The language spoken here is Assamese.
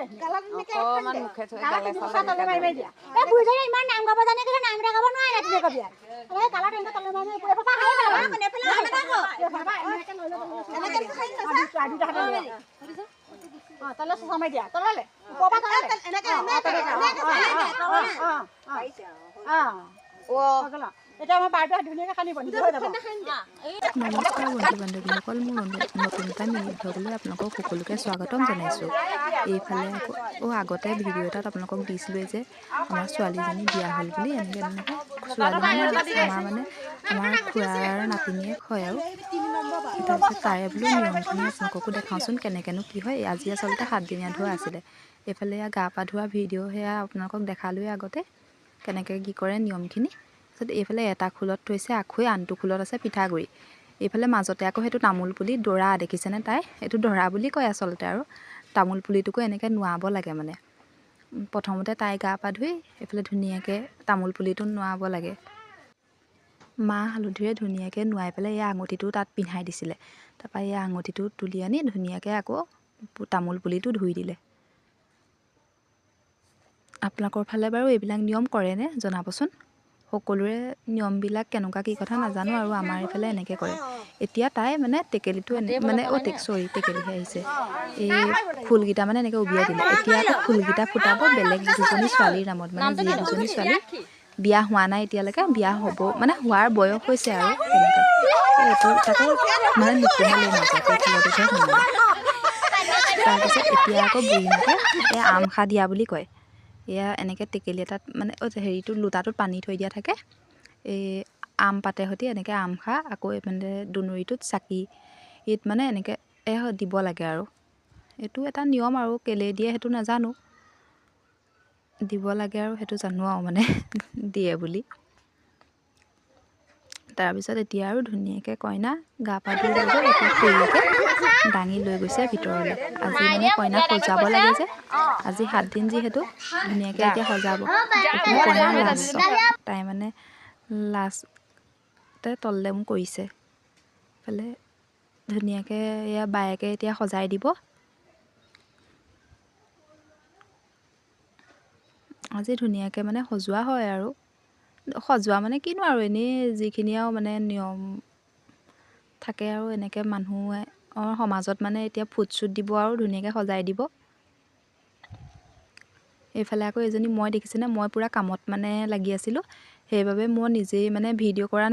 অকণমান মুখে থৈ গালে চালে এই বুঢ়ীজনী ইমান নাম গাব জানে কেলে নাম গাব নোৱাৰে তুমি কবি এই কালা টেংকা তলে মাৰি ওপৰে পা হাই তলে সমাই দিয়া তলে ওপৰ পা তলে এনেকে এটা আমাৰ বাৰটা ধুনীয়াকৈ খানিব নমস্কাৰ বন্ধু বান্ধৱীসকল, মোৰ নতুন এটা মিনি ব্লগলৈ আপোনালোকক সকলোকে স্বাগতম জনাইছোঁ। এইফালে আগতে ভিডিঅ' এটাত আপোনালোকক দিছিলোঁৱে যে আমাৰ ছোৱালীজনী বিয়া হ'ল বুলি। এনেকৈ ছোৱালীজনী আমাৰ খুৰাৰ নাতিনীয়েক হয় আৰু তাৰপিছত তাৰে বোলো নিয়মখিনি আপোনালোককো দেখাওঁচোন কেনেকৈনো কি হয়। আজি আচলতে 7 দিনীয়া ধোৱা আছিলে। এইফালে গা পা ধোৱা ভিডিঅ' সেয়া আপোনালোকক দেখালোৱে আগতে কেনেকৈ কি কৰে নিয়মখিনি। তাৰপিছত এইফালে এটা খোলত থৈছে আখৈ, আনটো খোলত আছে পিঠাগুড়ি। এইফালে মাজতে আকৌ সেইটো তামোল পুলি দৰা দেখিছেনে তাই? এইটো দৰা বুলি কয় আচলতে। আৰু তামোল পুলিটোকো এনেকৈ নোৱাব লাগে মানে। প্ৰথমতে তাই গা পা ধুই এইফালে ধুনীয়াকৈ তামোল পুলিটো নোৱাব লাগে। মাহ হালধিৰে ধুনীয়াকৈ নোৱাই পেলাই এই আঙুঠিটো তাত পিন্ধাই দিছিলে। তাৰপৰা এই আঙুঠিটো তুলি আনি ধুনীয়াকৈ আকৌ তামোল পুলিটো ধুই দিলে। আপোনালোকৰ ফালে বাৰু এইবিলাক নিয়ম কৰেনে জনাবচোন। সকলোৰে নিয়মবিলাক কেনেকুৱা কি কথা নাজানো আৰু আমাৰ এইফালে এনেকৈ কৰে। এতিয়া তাই মানে টেকেলিটো টেকেলিহে আহিছে। এই খোলকেইটা মানে এনেকৈ উলিয়াই দিলে। এতিয়া আকৌ খোলকেইটা ফুটাব বেলেগ দুজনী ছোৱালীৰ নামত, মানে যি দুজনী ছোৱালী বিয়া হোৱা নাই এতিয়ালৈকে, বিয়া হ'ব মানে হোৱাৰ বয়স হৈছে আৰু তেনেকৈ এইটো তাকো মানে নুপুহালে মাজতে খোলটোহে সোমালে। তাৰপিছত এতিয়া আকৌ বুঢ়ীমাকে এই আমখা দিয়া বুলি কয়। এয়া এনেকৈ টেকেলি এটাত মানে হেৰিটো লোটাটোত পানী থৈ দিয়া থাকে। এই আম পাতে সৈতে এনেকৈ আম খা আকৌ মানে দুনুৰিটোত চাকি ইয়াত মানে এনেকৈ দিব লাগে আৰু এইটো এটা নিয়ম আৰু কেলে দিয়ে সেইটো নাজানো, দিব লাগে আৰু সেইটো জানো আৰু মানে দিয়ে বুলি। তাৰপিছত এতিয়া আৰু ধুনীয়াকৈ কইনা গা পা ধুই লৈ গ'ল। এতিয়া খুৰীয়েকে দাঙি লৈ গৈছে ভিতৰলৈ। আজি মানে কইনাক সজাব লাগে যে, আজি 7 দিন যিহেতু ধুনীয়াকৈ এতিয়া সজাব। এতিয়া কইনা লাষ্টত তাই মানে লাষ্টতে তললেমো কৰিছে। এইফালে ধুনীয়াকৈ এয়া বায়েকে এতিয়া সজাই দিব। আজি ধুনীয়াকৈ মানে সজোৱা হয় আৰু সজোৱা মানে কিনো আৰু এনেই যিখিনি আৰু মানে নিয়ম থাকে আৰু এনেকৈ মানুহে সমাজত মানে এতিয়া ফুট চুট দিব আৰু ধুনীয়াকৈ সজাই দিব। এইফালে আকৌ এজনী মই দেখিছেনে, মই পূৰা কামত মানে লাগি আছিলোঁ। সেইবাবে মই নিজেই মানে ভিডিঅ' কৰা